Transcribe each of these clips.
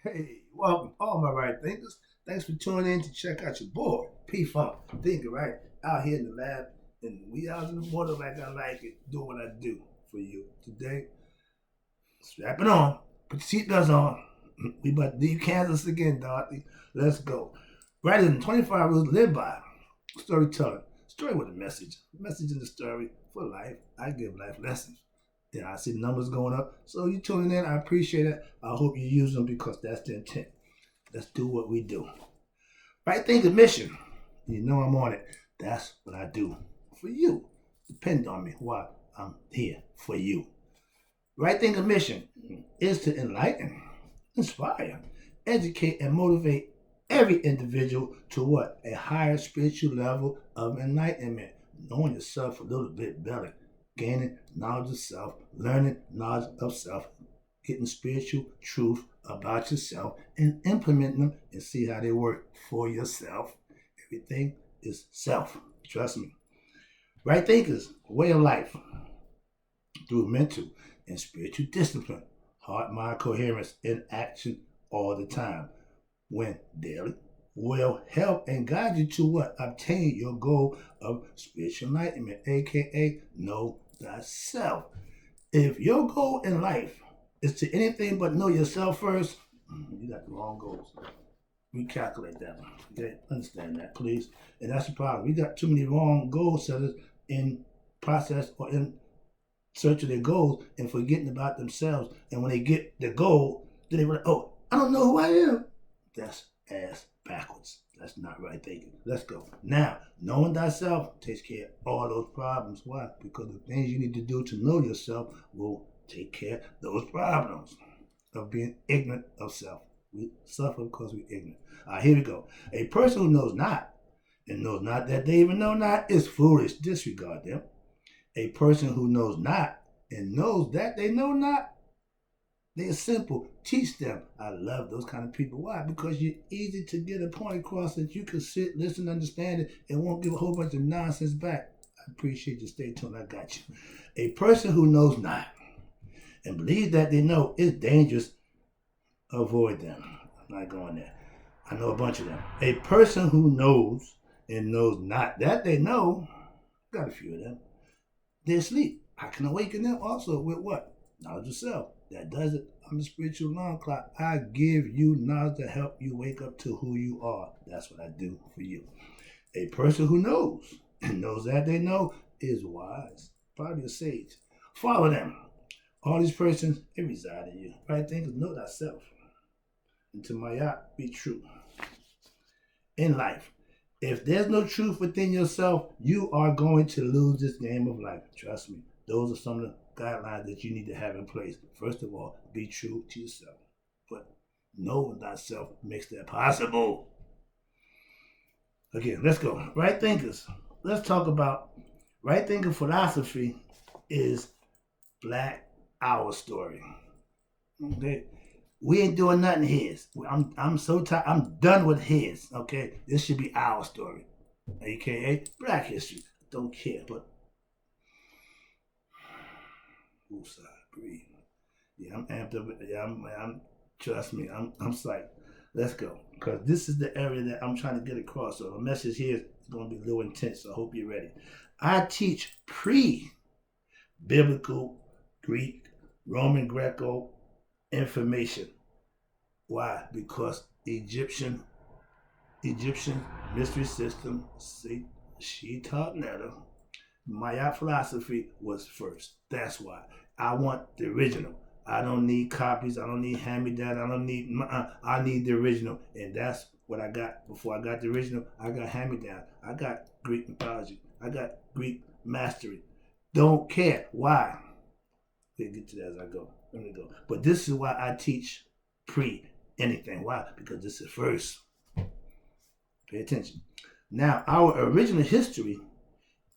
Hey, welcome, all my right thinkers. Thanks for tuning in to check out your boy, P Funk, thinker, right? Out here in the lab, and we out in the water like I like it, doing what I do for you. Today, strap it on, put your seatbelts on. We about to leave Kansas again, Dorothy. Let's go. Wright in 25 rules to live by. Storytelling. Story with a message. Message in the story for life. I give life lessons. Yeah, I see the numbers going up. So you tuning in, I appreciate it. I hope you use them because that's the intent. Let's do what we do. Right thinking mission. You know I'm on it. That's what I do for you. Depend on me. Why? I'm here for you. Right thinking mission is to enlighten, inspire, educate, and motivate every individual to what? A higher spiritual level of enlightenment. Knowing yourself a little bit better, gaining knowledge of self, learning knowledge of self, getting spiritual truth about yourself, and implementing them and see how they work for yourself. Everything is self. Trust me. Right thinkers, way of life through mental and spiritual discipline, heart mind coherence in action all the time. When daily will help and guide you to what? Obtain your goal of spiritual enlightenment, aka know thyself. If your goal in life is to anything but know yourself first, you got the wrong goals. Recalculate that one. Okay? Understand that, please. And that's the problem. We got too many wrong goal setters in process or in search of their goals and forgetting about themselves. And when they get the goal, then they like, oh, I don't know who I am. That's ass backwards. That's not right thinking. Let's go. Now, knowing thyself takes care of all those problems. Why? Because the things you need to do to know yourself will take care of those problems of being ignorant of self. We suffer because we're ignorant. Here we go. A person who knows not and knows not that they even know not is foolish. Disregard them. A person who knows not and knows that they know not, they're simple. Teach them. I love those kind of people. Why? Because you're easy to get a point across that you can sit, listen, understand it, and won't give a whole bunch of nonsense back. I appreciate you. Stay tuned. I got you. A person who knows not and believes that they know is dangerous. Avoid them. I'm not going there. I know a bunch of them. A person who knows and knows not that they know, got a few of them, they're asleep. I can awaken them also with what? Knowledge of self. That does it. I'm the spiritual alarm clock. I give you knowledge to help you wake up to who you are. That's what I do for you. A person who knows and knows that they know is wise. Probably a sage. Follow them. All these persons, they reside in you. Right thing is know thyself. And to Maya, be true. In life, if there's no truth within yourself, you are going to lose this game of life. Trust me. Those are some of the guidelines that you need to have in place. First of all, be true to yourself. But knowing thyself makes that possible. Again, let's go. Right thinkers. Let's talk about right thinking philosophy is Black Our Story. Okay. We ain't doing nothing his. I'm so tired. I'm done with his. Okay. This should be our story. AKA Black history. Don't care, but woosah, breathe. Yeah, I'm amped up. Yeah, I'm trust me, I'm psyched. Let's go. Because this is the area that I'm trying to get across. So the message here is going to be a little intense. So I hope you're ready. I teach pre-biblical Greek, Roman Greco information. Why? Because Egyptian mystery system, see, she taught Netta. Maya philosophy was first. That's why. I want the original. I don't need copies. I don't need hand-me-down. I don't need. I need the original, and that's what I got. Before I got the original, I got hand-me-down. I got Greek mythology. I got Greek mastery. Don't care why. We'll get to that as I go. Let me go. But this is why I teach pre anything. Why? Because this is first. Pay attention. Now, our original history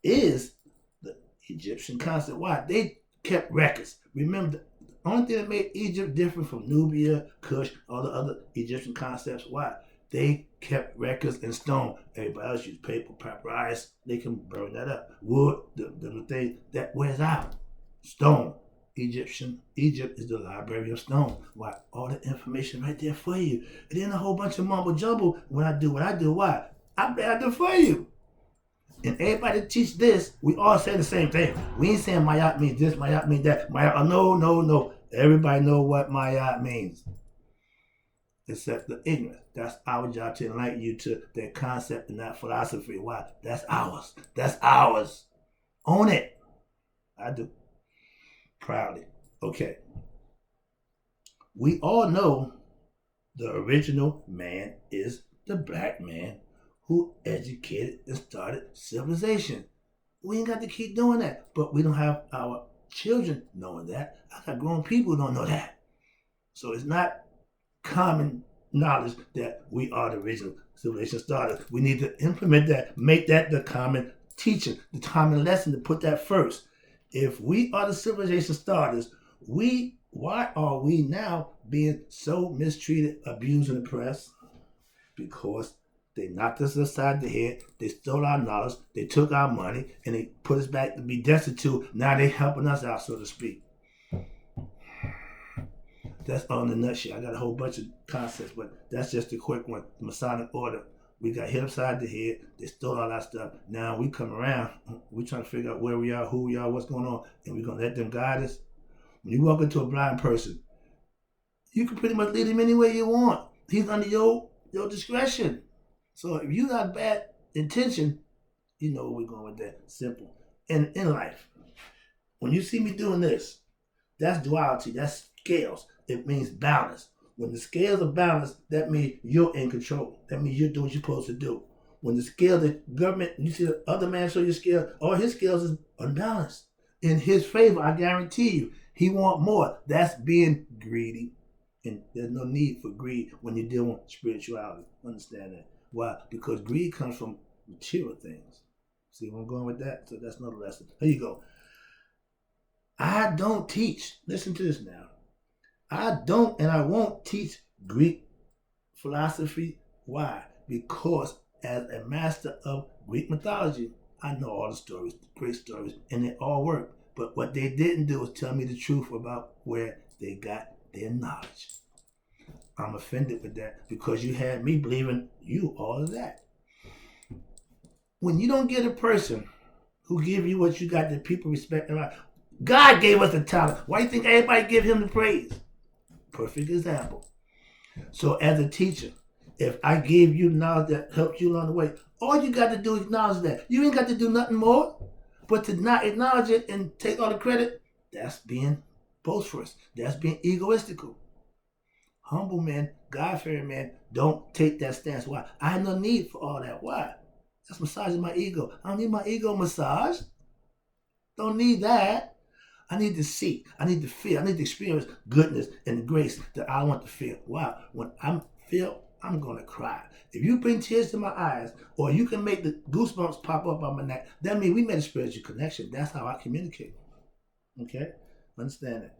is the Egyptian concept. Why? They kept records. Remember, the only thing that made Egypt different from Nubia, Kush, all the other Egyptian concepts, why? They kept records in stone. Everybody else used paper, papyrus. They can burn that up. Wood, the thing that wears out. Stone. Egypt is the library of stone. Why? All the information right there for you. It ain't a whole bunch of mumbo jumbo when I do what I do. Why? I'm there for you. And everybody teach this, we all say the same thing. We ain't saying Mayat means this, Mayat means that. Mayat, no. Everybody know what Mayat means. Except the ignorant. That's our job, to enlighten you to their concept and that philosophy. Why? That's ours. That's ours. Own it. I do. Proudly. Okay. We all know the original man is the black man who educated and started civilization. We ain't got to keep doing that. But we don't have our children knowing that. I got grown people who don't know that. So it's not common knowledge that we are the original civilization starters. We need to implement that, make that the common teaching, the common lesson, to put that first. If we are the civilization starters, why are we now being so mistreated, abused, and oppressed? Because they knocked us upside the head, they stole our knowledge, they took our money, and they put us back to be destitute. Now they helping us out, so to speak. That's on the nutshell. I got a whole bunch of concepts, but that's just a quick one. The Masonic Order. We got hit upside the head. They stole all that stuff. Now we come around. We trying to figure out where we are, who we are, what's going on, and we're going to let them guide us. When you walk into a blind person, you can pretty much lead him any way you want. He's under your discretion. So if you got bad intention, you know where we're going with that. Simple. And in life, when you see me doing this, that's duality. That's scales. It means balance. When the scales are balanced, that means you're in control. That means you're doing what you're supposed to do. When the scale, the government, you see the other man show your scale, all his scales is unbalanced. In his favor, I guarantee you, he want more. That's being greedy. And there's no need for greed when you're dealing with spirituality. Understand that. Why? Because greed comes from material things. See where I'm going with that? So that's another lesson. Here you go. I don't teach. Listen to this now. I don't and I won't teach Greek philosophy. Why? Because as a master of Greek mythology, I know all the stories, the great stories, and they all work. But what they didn't do is tell me the truth about where they got their knowledge. I'm offended with that because you had me believing you all of that. When you don't get a person who give you what you got that people respect and like, God gave us the talent. Why do you think everybody give him the praise? Perfect example. So as a teacher, if I gave you knowledge that helped you along the way, all you got to do is acknowledge that. You ain't got to do nothing more. But to not acknowledge it and take all the credit, that's being boastful. That's being egoistical. Humble men, God-fearing men, don't take that stance. Why? I have no need for all that. Why? That's massaging my ego. I don't need my ego massaged. Don't need that. I need to see. I need to feel. I need to experience goodness and grace that I want to feel. Wow. When I feel, I'm going to cry. If you bring tears to my eyes, or you can make the goosebumps pop up on my neck, that means we made a spiritual connection. That's how I communicate. Okay? Understand that.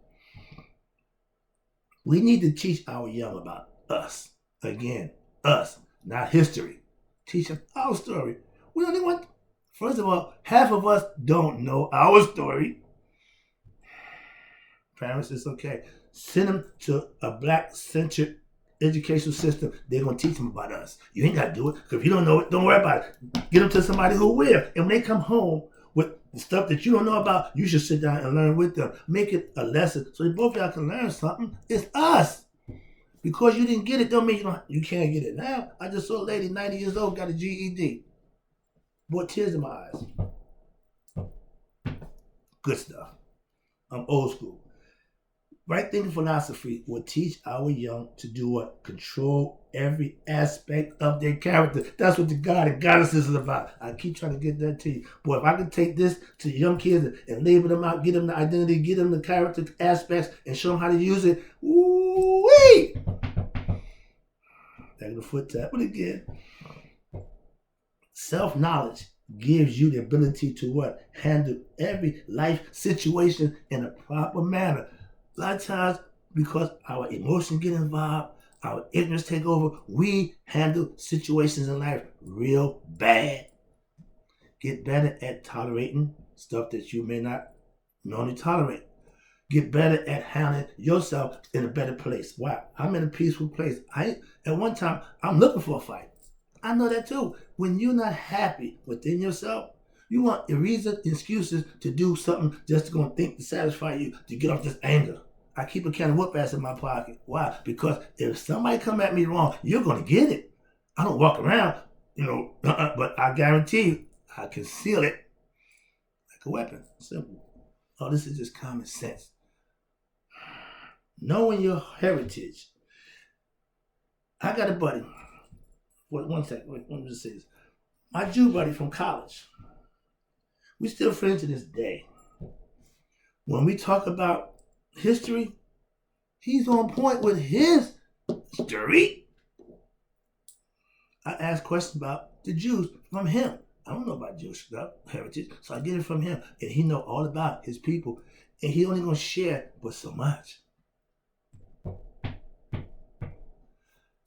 We need to teach our young about us. Again, us, not history. Teach them our story. We don't even want, first of all, half of us don't know our story. Parents, it's okay. Send them to a black-centered educational system. They're going to teach them about us. You ain't got to do it. Because if you don't know it, don't worry about it. Get them to somebody who will. And when they come home with the stuff that you don't know about, you should sit down and learn with them. Make it a lesson so that both of y'all can learn something. It's us. Because you didn't get it, don't mean you can't get it now. I just saw a lady, 90 years old, got a GED. Brought tears in my eyes. Good stuff. I'm old school. Right thinking philosophy will teach our young to do what? Control every aspect of their character. That's what the God and goddesses is about. I keep trying to get that to you. Boy, if I could take this to young kids and label them out, get them the identity, get them the character aspects, and show them how to use it, woo-wee! Back to the foot tap it again. Self-knowledge gives you the ability to what? Handle every life situation in a proper manner. A lot of times, because our emotions get involved, our ignorance take over, we handle situations in life real bad. Get better at tolerating stuff that you may not normally tolerate. get better at handling yourself in a better place. Why? I'm in a peaceful place. At one time, I'm looking for a fight. I know that too. When you're not happy within yourself, you want a reason, excuses to do something just to go and think to satisfy you, to get off this anger. I keep a can of whoop ass in my pocket. Why? Because if somebody come at me wrong, you're going to get it. I don't walk around, but I guarantee you, I conceal it like a weapon. Simple. Oh, this is just common sense. Knowing your heritage. I got a buddy. Wait, one second. Let me just say this. My Jew buddy from college. We still friends to this day. When we talk about history, he's on point with his story. I ask questions about the Jews from him. I don't know about Jewish heritage, so I get it from him. And he know all about his people. And he only going to share but so much.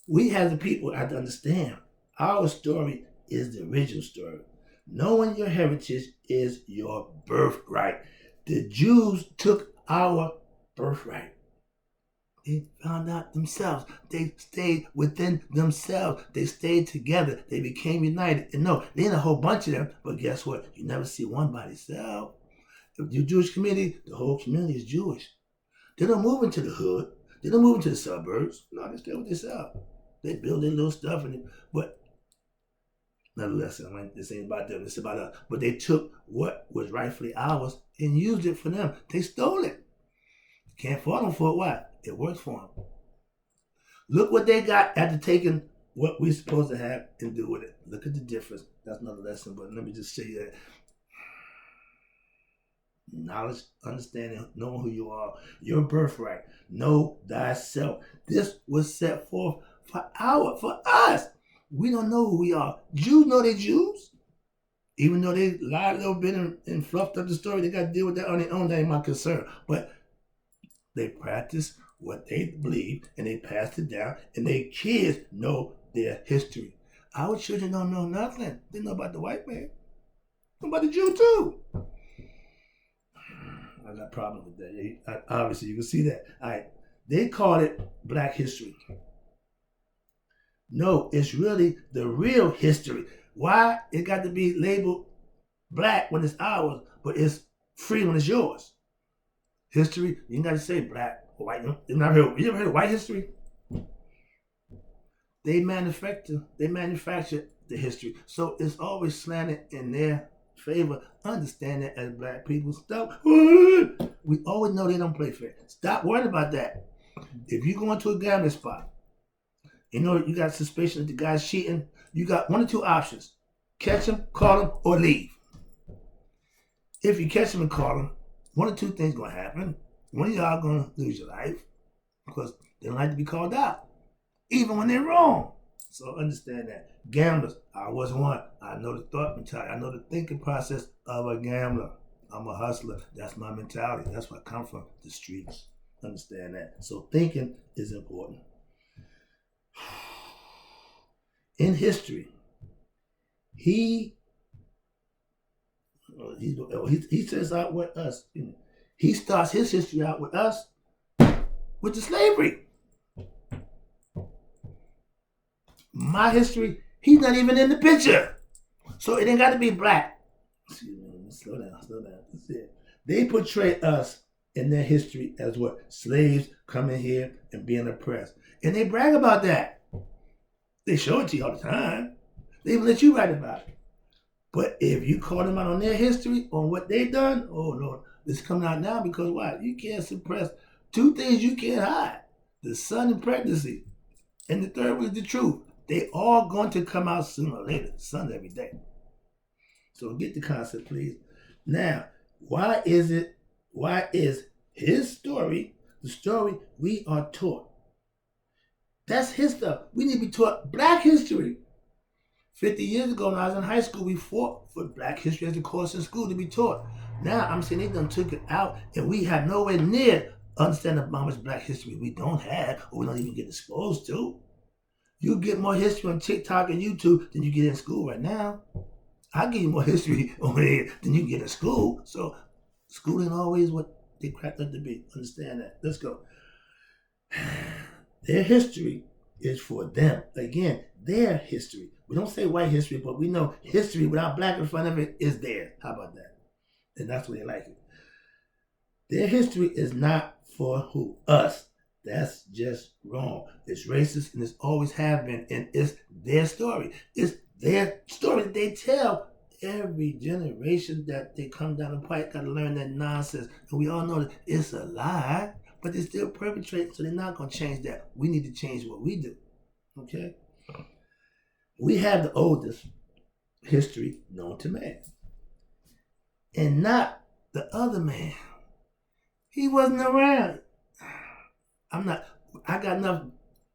We as the people have to understand our story is the original story. Knowing your heritage is your birthright. The Jews took our birthright. They found out themselves. They stayed within themselves. They stayed together. They became united. And no, there ain't a whole bunch of them, but guess what? You never see one by themselves. If you're Jewish community, the whole community is Jewish. They don't move into the hood. They don't move into the suburbs. No, they stay with themselves. They build their little stuff, but another lesson. This ain't about them. It's about us. But they took what was rightfully ours and used it for them. They stole it. Can't fault them for it. Why? It worked for them. Look what they got after taking what we're supposed to have and do with it. Look at the difference. That's another lesson, but let me just say that. Knowledge, understanding, knowing who you are, your birthright. Know thyself. This was set forth for us. We don't know who we are. Jews know they're Jews. Even though they lied a little bit and fluffed up the story, they got to deal with that on their own. That ain't my concern. But they practice what they believe and they pass it down, and their kids know their history. Our children don't know nothing. They know about the white man. They know about the Jew too. I got a problem with that. Obviously, you can see that. All right. They call it Black history. No, it's really the real history. Why it got to be labeled black when it's ours, but it's free when it's yours? History, you ain't got to say black or white. You ever heard of white history? They manufacture the history. So it's always slanted in their favor. Understand that as black people. Stop. We always know they don't play fair. Stop worrying about that. If you go into a gambling spot, you got suspicion that the guy's cheating, you got one or two options. Catch him, call him, or leave. If you catch him and call him, one or two things going to happen. One of y'all going to lose your life because they don't like to be called out, even when they're wrong. So understand that. Gamblers, I was one. I know the thought mentality. I know the thinking process of a gambler. I'm a hustler. That's my mentality. That's where I come from, the streets. Understand that. So thinking is important. In history, he says out with us. He starts his history out with us with the slavery. My history, he's not even in the picture. So it ain't got to be black. Excuse me, slow down. That's it. They portray us in their history as what? Slaves coming here and being oppressed. And they brag about that. They show it to you all the time. They even let you write about it. But if you call them out on their history, on what they done, oh Lord, it's coming out now because why? You can't suppress two things you can't hide. The sun and pregnancy. And the third was the truth. They all going to come out sooner or later. The sun's every day. So get the concept, please. Now, why is his story the story we are taught? That's his stuff. We need to be taught black history. 50 years ago when I was in high school, we fought for black history as a course in school to be taught. Now I'm saying they done took it out and we have nowhere near understanding how much black history we don't have or we don't even get exposed to. You get more history on TikTok and YouTube than you get in school right now. I give you more history over here than you get in school. So school ain't always what they cracked up to be. Understand that. Let's go. Their history is for them. Again, their history. We don't say white history, but we know history without black in front of it is theirs. How about that? And that's what they like it. Their history is not for who? Us. That's just wrong. It's racist and it's always have been. And it's their story. It's their story that they tell. Every generation that they come down the pipe got to learn that nonsense. And we all know that it's a lie, but they're still perpetrating, so they're not going to change that. We need to change what we do. Okay? We have the oldest history known to man. And not the other man. He wasn't around. I got enough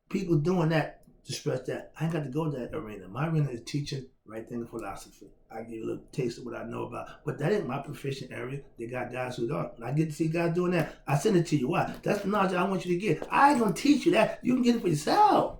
people doing that to stress that. I ain't got to go to that arena. My arena is teaching right thing philosophy. I give you a little taste of what I know about. But that ain't my proficient area. They got guys who don't. And I get to see guys doing that. I send it to you. Why? That's the knowledge I want you to get. I ain't going to teach you that. You can get it for yourself.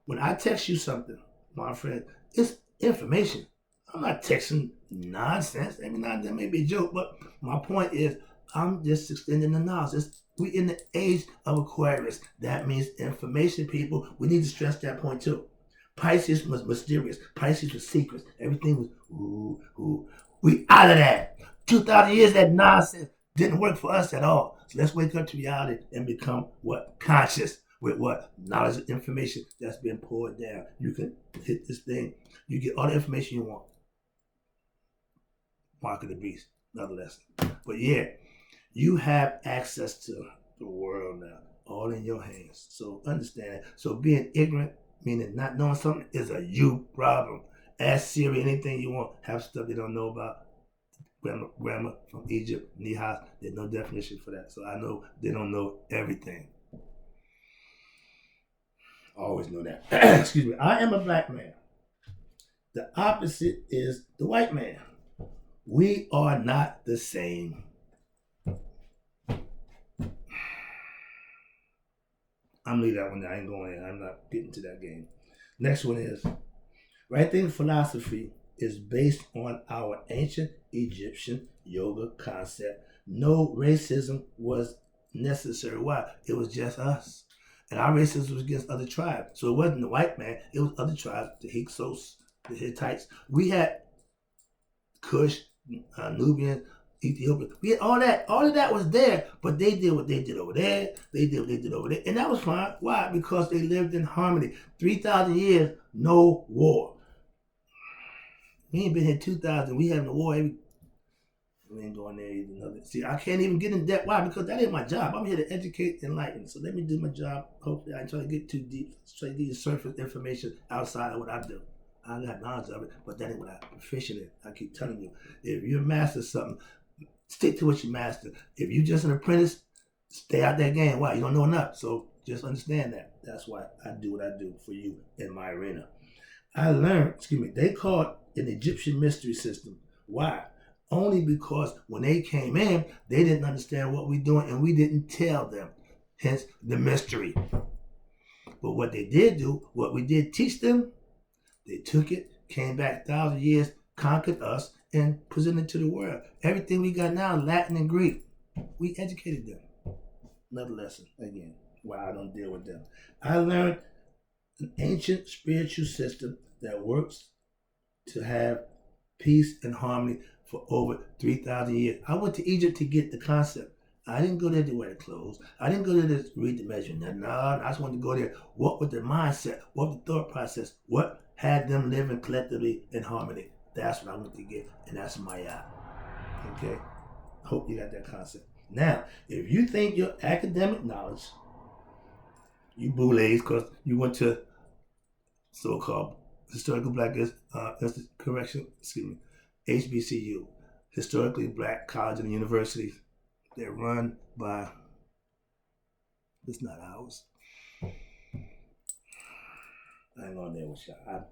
When I text you something, my friend, it's information. I'm not texting nonsense. Every now and then may be a joke, but my point is I'm just extending the knowledge. We in the age of Aquarius. That means information, people. We need to stress that point too. Pisces was mysterious. Pisces was secrets. Everything was ooh. We out of that. 2,000 years that nonsense didn't work for us at all. So let's wake up to reality and become what? Conscious with what? Knowledge and information that's been poured down. You can hit this thing. You get all the information you want. Mark of the beast. Another lesson. But yeah, you have access to the world now. All in your hands. So understand. So being ignorant, meaning not knowing something, is a you problem. Ask Siri anything you want. Have stuff they don't know about. Grammar from Egypt, Nihas, there's no definition for that. So I know they don't know everything. I always know that. Excuse me. I am a black man. The opposite is the white man. We are not the same. I'm leaving that one there. I ain't going in. I'm not getting to that game. Next one is, right thing philosophy is based on our ancient Egyptian yoga concept. No racism was necessary. Why? It was just us. And our racism was against other tribes. So it wasn't the white man. It was other tribes, the Hyksos, the Hittites. We had Kush, Nubians, Ethiopia. We had all that. All of that was there, but they did what they did over there. They did what they did over there. And that was fine. Why? Because they lived in harmony. 3,000 years, no war. We ain't been here 2,000. We having a war every... We ain't going there either. See, I can't even get in depth. Why? Because that ain't my job. I'm here to educate and enlighten. So let me do my job. Hopefully I try to get too deep. Try to give you surface information outside of what I do. I got knowledge of it, but that ain't what I'm proficient in. I keep telling you, if you're a master of something, stick to what you master. If you're just an apprentice, stay out that game. Why? You don't know enough. So just understand that. That's why I do what I do for you in my arena. I learned, they called an Egyptian mystery system. Why? Only because when they came in, they didn't understand what we're doing and we didn't tell them. Hence the mystery. But what they did do, what we did teach them, they took it, came back 1,000 years, conquered us, and presented to the world. Everything we got now, Latin and Greek, we educated them. Another lesson, again, why I don't deal with them. I learned an ancient spiritual system that works to have peace and harmony for over 3,000 years. I went to Egypt to get the concept. I didn't go there to wear the clothes. I didn't go there to read the measurement. No, I just wanted to go there. What was the mindset? What was the thought process? What had them living collectively in harmony? That's what I want to get, and that's my okay? Hope you got that concept. Now, if you think your academic knowledge, you boulays, because you went to so-called historical black, HBCU, historically black college and universities, they're run by, it's not ours. I ain't going there with y'all.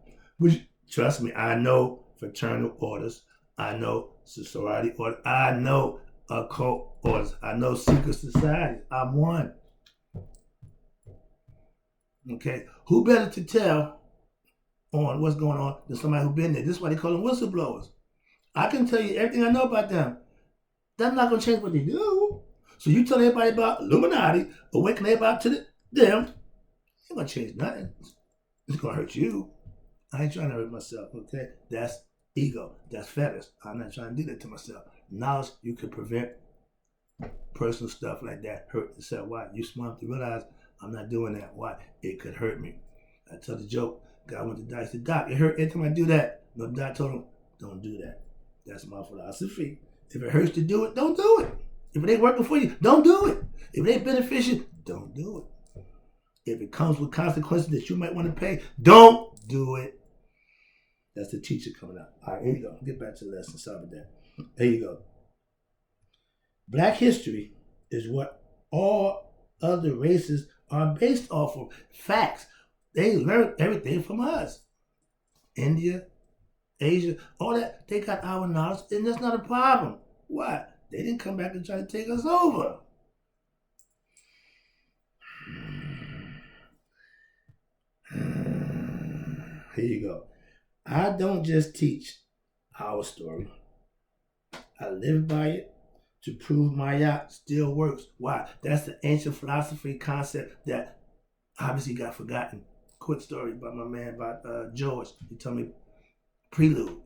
Trust me, I know fraternal orders. I know sorority orders. I know occult orders. I know secret societies. I'm one. Okay? Who better to tell on what's going on than somebody who's been there? This is why they call them whistleblowers. I can tell you everything I know about them. That's not going to change what they do. So you tell everybody about Illuminati, awaken everybody to the damned, ain't going to change nothing. It's going to hurt you. I ain't trying to hurt myself, okay? That's ego. That's fetish. I'm not trying to do that to myself. Knowledge, you can prevent personal stuff like that hurt yourself. Why? You smart to realize I'm not doing that. Why? It could hurt me. I tell the joke. God went to die. He said, Doc, it hurt every time I do that. No, Doc told him, don't do that. That's my philosophy. If it hurts to do it, don't do it. If it ain't working for you, don't do it. If it ain't beneficial, don't do it. If it comes with consequences that you might want to pay, don't do it. That's the teacher coming out. All right, here you go. Get back to the lesson. Sorry about that. There you go. Black history is what all other races are based off of. Facts. They learned everything from us. India, Asia, all that, they got our knowledge, and that's not a problem. Why? They didn't come back and try to take us over. Here you go. I don't just teach our story. I live by it to prove my yacht still works. Why? That's the ancient philosophy concept that obviously got forgotten. Quick story about my man, about George. He told me, prelude,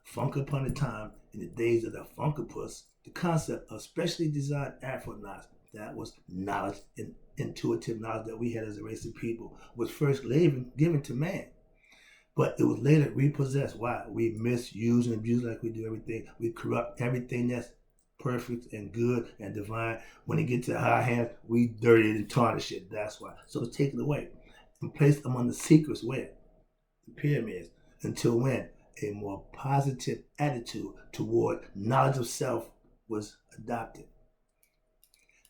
funk upon a time in the days of the Funkapus, the concept of specially designed Afronauts, that was knowledge and intuitive knowledge that we had as a race of people, was first given to man. But it was later repossessed. Why? We misuse and abuse like we do everything. We corrupt everything that's perfect and good and divine. When it gets to our hands, we dirty it and tarnish it. That's why. So it's taken away and placed among the secrets where? The pyramids. Until when? A more positive attitude toward knowledge of self was adopted.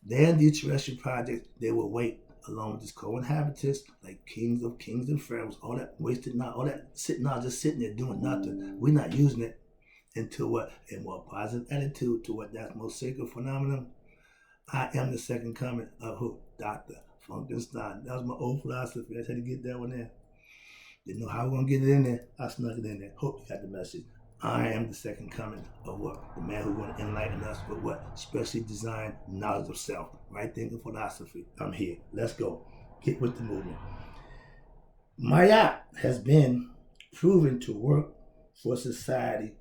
Then the terrestrial projects, they will wait along with these co-inhabitants, like kings and pharaohs, all that wasted knowledge, all that just sitting there doing nothing. We're not using it into what? A more positive attitude to what that's most sacred phenomenon. I am the second coming of who? Dr. Funkenstein. That was my old philosophy. I had to get that one in. Didn't know how we're going to get it in there. I snuck it in there. Hope you got the message. I am the second coming of what? The man who want to enlighten us with what? Specially designed knowledge of self. Right thinking philosophy. I'm here. Let's go. Get with the movement. Maya has been proven to work for society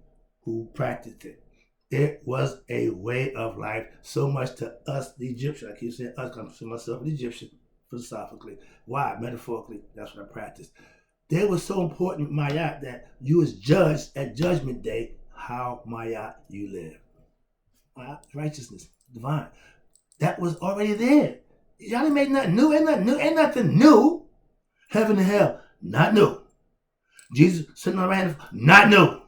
who practiced it. It was a way of life, so much to us, the Egyptian. I keep saying us, I'm to myself, the Egyptian, philosophically. Why? Metaphorically, that's what I practiced. They were so important, Maya, that you was judged at Judgment Day how, Maya, you live. Righteousness, divine. That was already there. Y'all ain't made nothing new. Ain't nothing new. Heaven and hell, not new. Jesus sitting on the right hand, not new.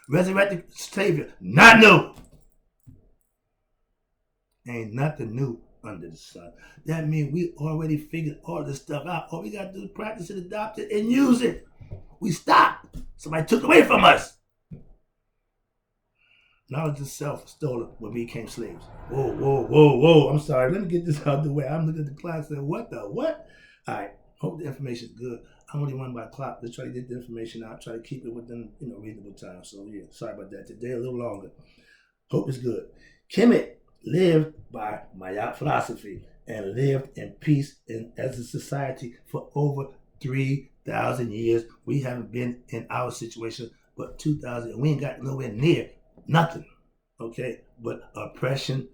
Resurrected Savior, not new. Ain't nothing new under the sun. That means we already figured all this stuff out. All we got to do is practice it, adopt it, and use it. We stopped. Somebody took it away from us. Knowledge of self was stolen when we became slaves. Whoa. I'm sorry. Let me get this out of the way. I'm looking at the clock saying, what the what? All right. Hope the information is good. I'm only one by clock. Let's try to get the information out. Try to keep it within, reasonable time. So, yeah, sorry about that. Today, a little longer. Hope it's good. Kemet lived by Maya philosophy and lived in peace as a society for over 3,000 years. We haven't been in our situation but 2,000, and we ain't got nowhere near nothing, okay? But oppression,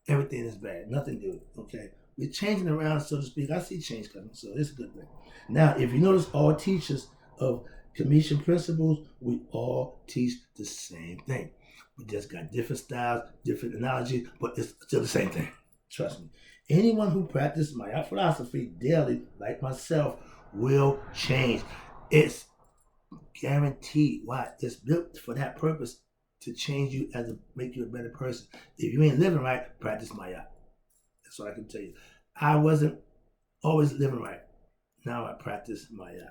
everything is bad. Nothing good, okay? We're changing around, so to speak. I see change coming, so it's a good thing. Now, if you notice, all teachers of Commission principles, we all teach the same thing. We just got different styles, different analogies, but it's still the same thing. Trust me. Anyone who practices Maya philosophy daily, like myself, will change. It's guaranteed. Why? It's built for that purpose, to change you make you a better person. If you ain't living right, practice Maya. That's all I can tell you. I wasn't always living right. Now I practice Maya.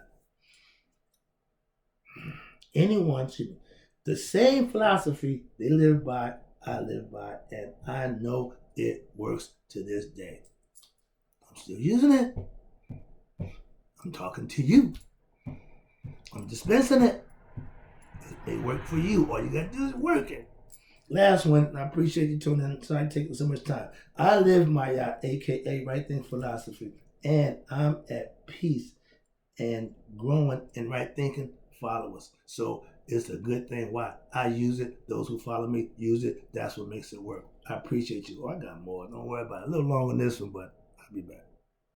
Anyone should. The same philosophy they live by, I live by, and I know it works to this day. I'm still using it. I'm talking to you. I'm dispensing it. It may work for you. All you got to do is work it. Last one, and I appreciate you tuning in. Sorry taking so much time. I live my aka Right Think philosophy, and I'm at peace and growing in right thinking followers. So it's a good thing. Why? I use it. Those who follow me use it. That's what makes it work. I appreciate you. Oh, I got more. Don't worry about it. A little longer than this one, but I'll be back.